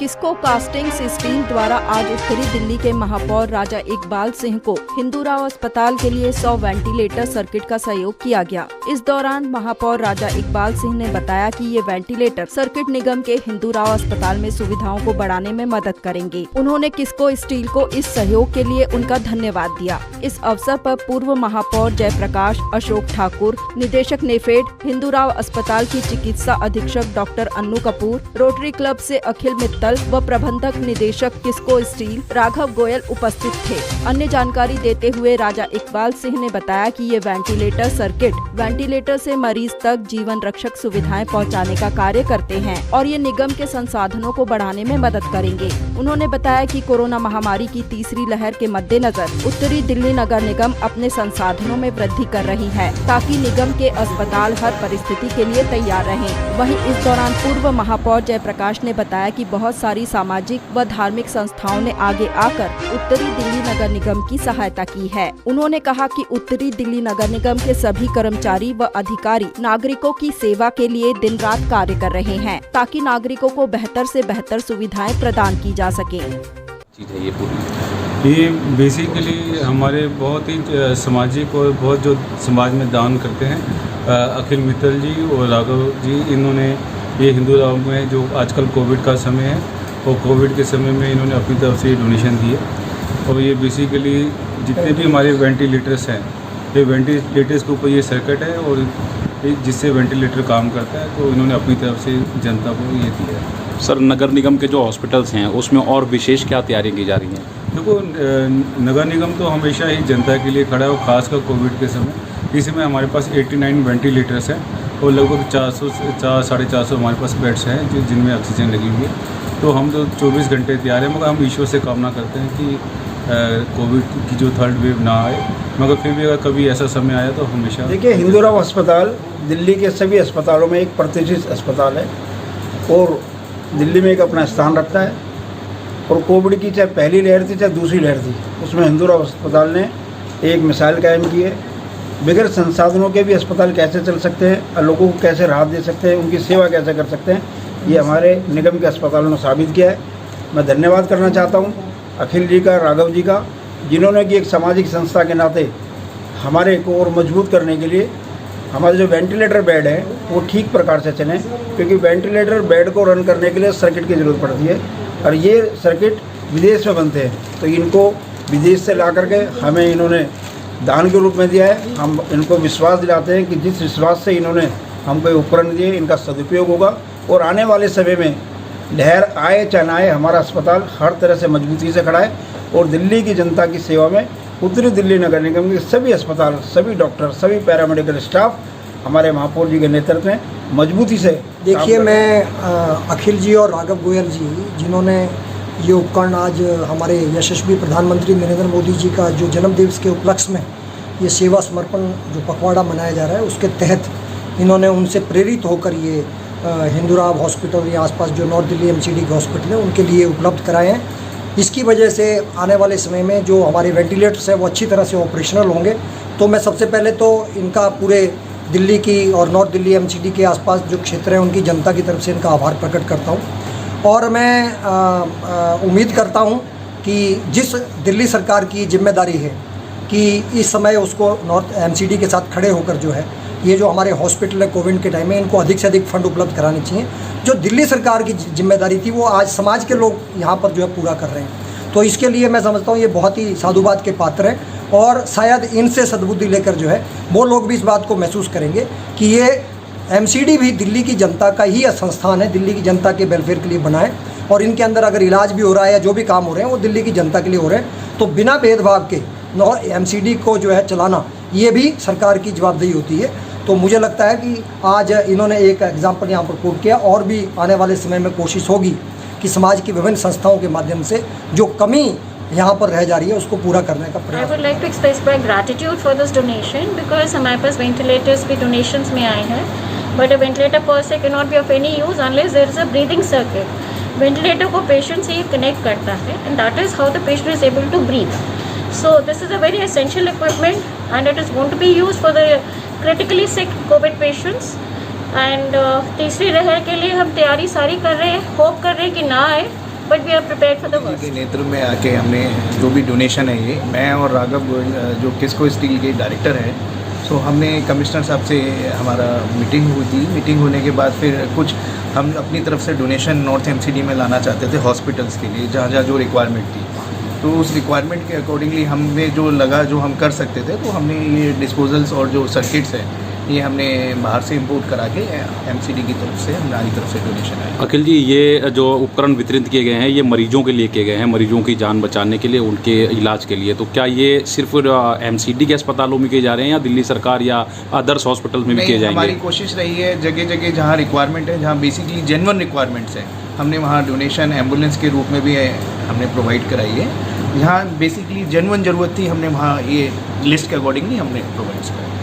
Kisko casting system द्वारा आज उत्तरी दिल्ली के महापौर राजा इकबाल सिंह को हिंदूराव अस्पताल के लिए 100 वेंटिलेटर सर्किट का सहयोग किया गया। इस दौरान महापौर राजा इकबाल सिंह ने बताया कि ये वेंटिलेटर सर्किट निगम के हिंदूराव अस्पताल में सुविधाओं को बढ़ाने में मदद करेंगे। उन्होंने किस्को स्टील को इस सहयोग के लिए उनका धन्यवाद दिया। इस अवसर पर पूर्व महापौर जयप्रकाश, अशोक ठाकुर, निदेशक नेफेड, हिंदूराव अस्पताल की चिकित्सा अधीक्षक doctor Annu Kapoor, rotary club से अखिल मित्तल व प्रबंधक निदेशक किस्को स्टील राघव गोयल उपस्थित थे। अन्य जानकारी देते हुए राजा इकबाल सिंह ने बताया कि ये वेंटिलेटर सर्किट वेंटिलेटर से मरीज तक जीवन रक्षक सुविधाएं पहुंचाने का कार्य करते हैं और ये निगम के संसाधनों को बढ़ाने में मदद करेंगे। उन्होंने बताया कि कोरोना महामारी की तीसरी लहर के मद्देनजर उत्तरी दिल्ली नगर निगम अपने संसाधनों में वृद्धि कर रही है ताकि निगम के अस्पताल हर परिस्थिति के लिए तैयार रहें। वहीं इस दौरान पूर्व महापौर जयप्रकाश ने बताया कि बहुत सारी सामाजिक व धार्मिक संस्थाओं ने आगे आकर उत्तरी दिल्ली नगर निगम की सहायता की है। उन्होंने कहा कि उत्तरी दिल्ली नगर निगम के सभी कर्मचारी व अधिकारी नागरिकों की सेवा के लिए दिन रात कार्य कर रहे हैं ताकि नागरिकों को बेहतर से बेहतर सुविधाएं प्रदान की जा सके। ये बेसिकली हमारे बहुत ही सामाजिक और बहुत जो समाज में दान करते हैं अखिल मित्तल जी और राघव जी, इन्होंने ये हिंदूराव में जो आजकल कोविड का समय है और कोविड के समय में इन्होंने अपनी तरफ से डोनेशन दिए और ये बेसिकली जितने भी हमारे वेंटिलेटर्स हैं, ये वेंटिलेटर्स के ऊपर ये सर्किट है और जिससे वेंटिलेटर काम करता है, तो इन्होंने अपनी तरफ से जनता को ये दिया है। सर, नगर निगम के जो हॉस्पिटल्स हैं उसमें और विशेष क्या तैयारियां की जा रही हैं? देखो, नगर निगम तो हमेशा ही जनता के लिए खड़ा है और ख़ासकर कोविड के समय। इस समय हमारे पास 89 वेंटिलेटर्स हैं और लगभग 400-450 हमारे पास बेड्स हैं जिनमें ऑक्सीजन लगी हुई है। तो हम तो 24 घंटे तैयार हैं, मगर हम ईश्वर से कामना करते हैं कि कोविड की जो थर्ड वेव ना आए, मगर फिर भी अगर कभी ऐसा समय आया तो हमेशा। देखिए, हिंदूराव अस्पताल दिल्ली के सभी अस्पतालों में एक प्रतिष्ठित अस्पताल है और दिल्ली में एक अपना स्थान रखता है। और कोविड की चाहे पहली लहर थी चाहे दूसरी लहर थी, उसमें हिंदूराव अस्पताल ने एक मिसाल कायम की है। बगैर संसाधनों के भी अस्पताल कैसे चल सकते हैं और लोगों को कैसे राहत दे सकते हैं, उनकी सेवा कैसे कर सकते हैं, ये हमारे निगम के अस्पतालों ने साबित किया है। मैं धन्यवाद करना चाहता हूँ अखिल जी का, राघव जी का, जिन्होंने कि एक सामाजिक संस्था के नाते हमारे को और मजबूत करने के लिए हमारे जो वेंटिलेटर बेड है वो ठीक प्रकार से चलें, क्योंकि वेंटिलेटर बेड को रन करने के लिए सर्किट की ज़रूरत पड़ती है और ये सर्किट विदेश में बनते हैं, तो इनको विदेश से ला करके हमें इन्होंने दान के रूप में दिया है। हम इनको विश्वास दिलाते हैं कि जिस विश्वास से इन्होंने हमको उपकरण दिए, इनका सदुपयोग होगा और आने वाले समय में लहर आए चाहे ना आए, हमारा अस्पताल हर तरह से मजबूती से खड़ा है और दिल्ली की जनता की सेवा में उत्तरी दिल्ली नगर निगम के सभी अस्पताल, सभी डॉक्टर, सभी पैरामेडिकल स्टाफ हमारे महापौर जी के नेतृत्व में मजबूती से। देखिए, मैं अखिल जी और राघव गोयल जी, जिन्होंने ये उपकरण आज हमारे यशस्वी प्रधानमंत्री नरेंद्र मोदी जी का जो जन्मदिवस के उपलक्ष्य में ये सेवा समर्पण जो पखवाड़ा मनाया जा रहा है, उसके तहत इन्होंने उनसे प्रेरित होकर ये हिंदूराव हॉस्पिटल या आसपास जो नॉर्थ दिल्ली एमसीडी के हॉस्पिटल है उनके लिए उपलब्ध कराए हैं। इसकी वजह से आने वाले समय में जो हमारे वेंटिलेटर्स हैं वो अच्छी तरह से ऑपरेशनल होंगे। तो मैं सबसे पहले तो इनका पूरे दिल्ली की और नॉर्थ दिल्ली एमसीडी के आसपास जो क्षेत्र हैं उनकी जनता की तरफ से इनका आभार प्रकट करता हूँ और मैं उम्मीद करता हूँ कि जिस दिल्ली सरकार की जिम्मेदारी है कि इस समय उसको नॉर्थ एमसीडी के साथ खड़े होकर जो है ये जो हमारे हॉस्पिटल है कोविड के टाइम में, इनको अधिक से अधिक फंड उपलब्ध कराने चाहिए। जो दिल्ली सरकार की जिम्मेदारी थी वो आज समाज के लोग यहाँ पर जो है पूरा कर रहे हैं, तो इसके लिए मैं समझता हूँ ये बहुत ही साधुवाद के पात्र हैं और शायद इनसे सद्बुद्धि लेकर जो है वो लोग भी इस बात को महसूस करेंगे कि ये एमसीडी भी दिल्ली की जनता का ही संस्थान है, दिल्ली की जनता के वेलफेयर के लिए बना है और इनके अंदर अगर इलाज भी हो रहा है या जो भी काम हो रहे हैं वो दिल्ली की जनता के लिए हो रहे हैं। तो बिना भेदभाव के एमसीडी को जो है चलाना ये भी सरकार की जवाबदेही होती है। तो मुझे लगता है कि आज इन्होंने एक एग्जाम्पल यहाँ पर कोट किया और भी आने वाले समय में कोशिश होगी कि समाज की विभिन्न संस्थाओं के माध्यम से जो कमी यहाँ पर रह जा रही है उसको पूरा करने का प्रयास। I would like to express my gratitude for this donation because हमारे पास वेंटिलेटर्स भी डोनेशंस में आए हैं, बट अ वेंटिलेटर पर से can not be of any use unless there is a breathing circuit. Ventilator को पेशेंट से ही कनेक्ट करता है and that is how the patient is able to breathe. So this is a very essential equipment and it is going to be used for the critically sick COVID patients and तीसरी लहर के लिए हम तैयारी सारी कर रहे हैं, होप कर रहे हैं कि ना आए। but we are prepared for the के worst. नेतृत्व में आके हमने जो भी डोनेशन है ये, मैं और राघव गोयल जो किस्को स्टील के डायरेक्टर हैं, सो हमने कमिश्नर साहब से हमारा मीटिंग हुई थी। मीटिंग होने के बाद फिर कुछ हम अपनी तरफ से डोनेशन नॉर्थ एमसीडी में लाना चाहते थे हॉस्पिटल्स के लिए, जहाँ जहाँ जो रिक्वायरमेंट थी। तो उस रिक्वायरमेंट के अकॉर्डिंगली हमें जो लगा जो हम कर सकते थे, तो हमने ये डिस्पोजल्स और जो सर्किट्स हैं ये हमने बाहर से इंपोर्ट करा के एमसीडी की तरफ से हमारी तरफ से डोनेशन आया। अखिल जी, ये जो उपकरण वितरित किए गए हैं ये मरीजों के लिए किए गए हैं, मरीजों की जान बचाने के लिए, उनके इलाज के लिए। तो क्या ये सिर्फ एमसीडी के अस्पतालों में किए जा रहे हैं या दिल्ली सरकार या अदर्स हॉस्पिटल्स में भी किए जाएंगे? हमारी कोशिश रही है जगह जगह जहाँ रिक्वायरमेंट है, जहाँ बेसिकली जेन्युइन रिक्वायरमेंट्स हैं, हमने वहाँ डोनेशन एम्बुलेंस के रूप में भी हमने प्रोवाइड कराई है। जहाँ बेसिकली जेन्युइन ज़रूरत थी हमने वहाँ ये लिस्ट के अकॉर्डिंगली हमने प्रोवाइड कराई।